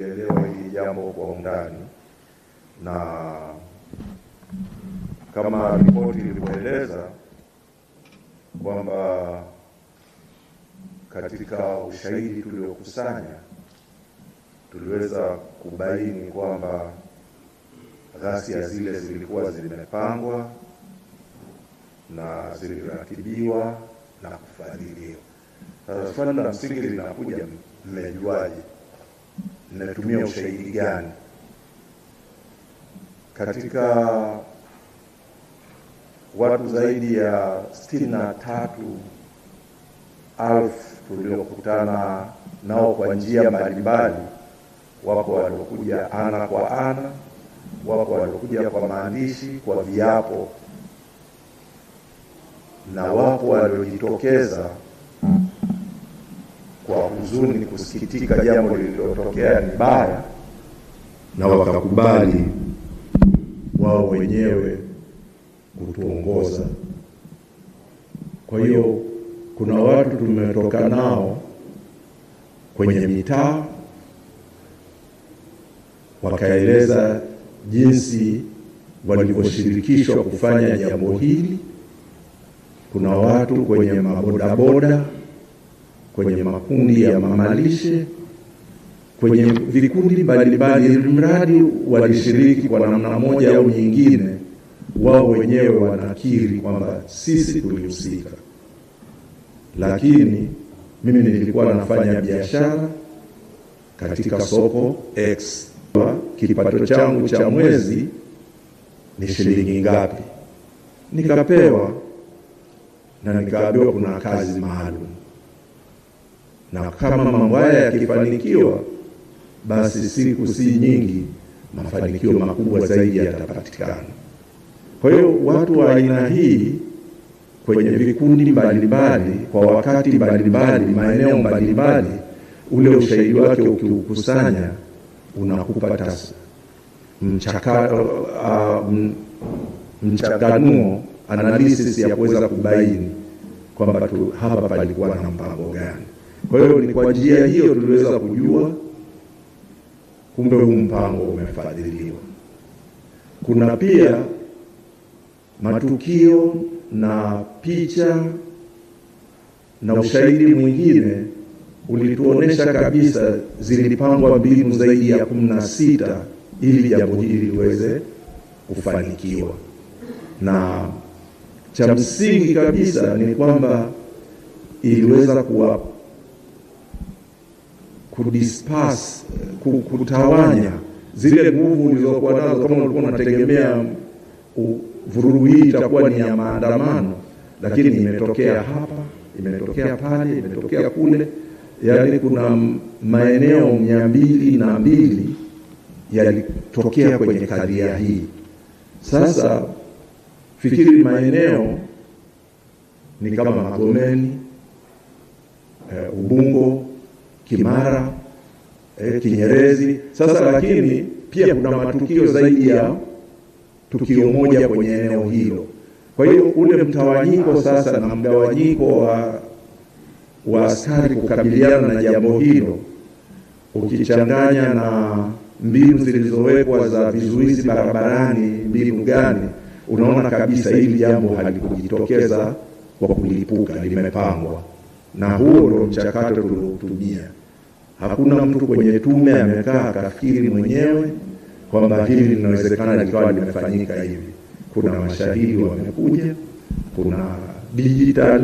elewa hili jambo kwa undani, na kama ripoti ilivyoeleza kwamba katika ushahidi tuliokusanya tuliweza kubaini kwamba ghasia zile zilikuwa zimepangwa na ziliratibiwa na kufadhiliwa. Sasa swali la msingi linakuja, mmejuaje? Mnatumia ushahidi gani? Katika watu zaidi ya 63,000 tuliokutana nao kwa njia mbalimbali, wako waliokuja ana kwa ana, wako waliokuja kwa maandishi, kwa viapo, na wapo waliojitokeza kwa huzuni, kusikitika jambo lililotokea ni baya, na wakakubali wao wenyewe kutuongoza. Kwa hiyo kuna watu tumetoka nao kwenye mitaa, wakaeleza jinsi walivyoshirikishwa kufanya jambo hili. Kuna watu kwenye mabodaboda, kwenye makundi ya mamalishe, kwenye vikundi mbalimbali, mradi walishiriki kwa namna moja au nyingine. Wao wenyewe wanakiri kwamba sisi tulihusika. Lakini mimi nilikuwa nafanya biashara katika soko X. Kipato changu cha mwezi ni shilingi ngapi? Nikapewa na nikaambiwa kuna kazi maalum, na kama mambo haya yakifanikiwa, basi siku si nyingi mafanikio makubwa zaidi yatapatikana. Kwa hiyo watu wa aina hii kwenye vikundi mbalimbali, kwa wakati mbalimbali, maeneo mbalimbali, ule ushahidi wake ukiukusanya unakupa mchakanuo, analysis ya kuweza kubaini kwamba hapa palikuwa na mpango gani. Kwa hiyo ni kwa njia hiyo tuliweza kujua kumbe huu mpango umefadhiliwa. Kuna pia matukio na picha na ushahidi mwingine ulituonesha kabisa zilipangwa mbinu zaidi ya 16 ili jambo hili liweze kufanikiwa. Na cha msingi kabisa ni kwamba iliweza kutawanya zile nguvu ulizokuwa nazo. Kama ulikuwa unategemea vurugu hii itakuwa ni ya maandamano, lakini imetokea hapa, imetokea pale, imetokea kule. Yaani kuna maeneo 202 yalitokea kwenye kadhia hii. Sasa fikiri maeneo ni kama Magomeni, Ubungo, Kimara, Kinyerezi. Sasa lakini pia kuna matukio zaidi ya tukio moja kwenye eneo hilo. Kwa hiyo ule mtawanyiko sasa na mgawanyiko wa askari kukabiliana na jambo hilo, ukichanganya na mbinu zilizowekwa za vizuizi barabarani, mbinu gani, unaona kabisa hili jambo halikujitokeza kwa kulipuka, limepangwa. Na huo ndio mchakato tuliotumia. Hakuna mtu kwenye tume amekaa akafikiri mwenyewe kwamba hili linawezekana likawa limefanyika hivi. Kuna mashahidi wamekuja, kuna digital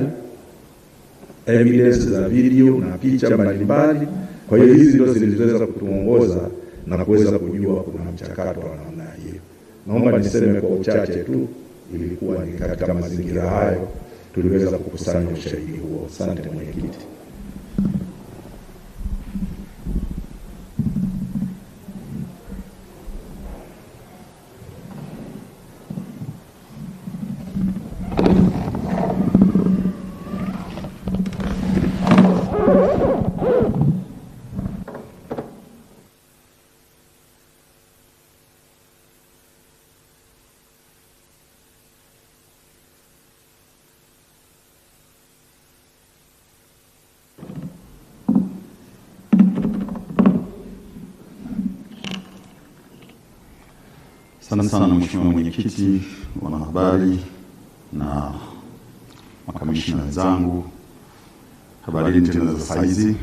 evidence za video na picha mbalimbali. Kwa hiyo hizi ndio zilizoweza kutuongoza na kuweza kujua kuna mchakato wa namna hiyo. Naomba niseme kwa uchache tu, ilikuwa ni katika mazingira hayo tuliweza kukusanya ushahidi huo. Asante mwenyekiti. Asante sana Mheshimiwa Mwenyekiti, wanahabari na makamishna wenzangu. Habari tena za saizi.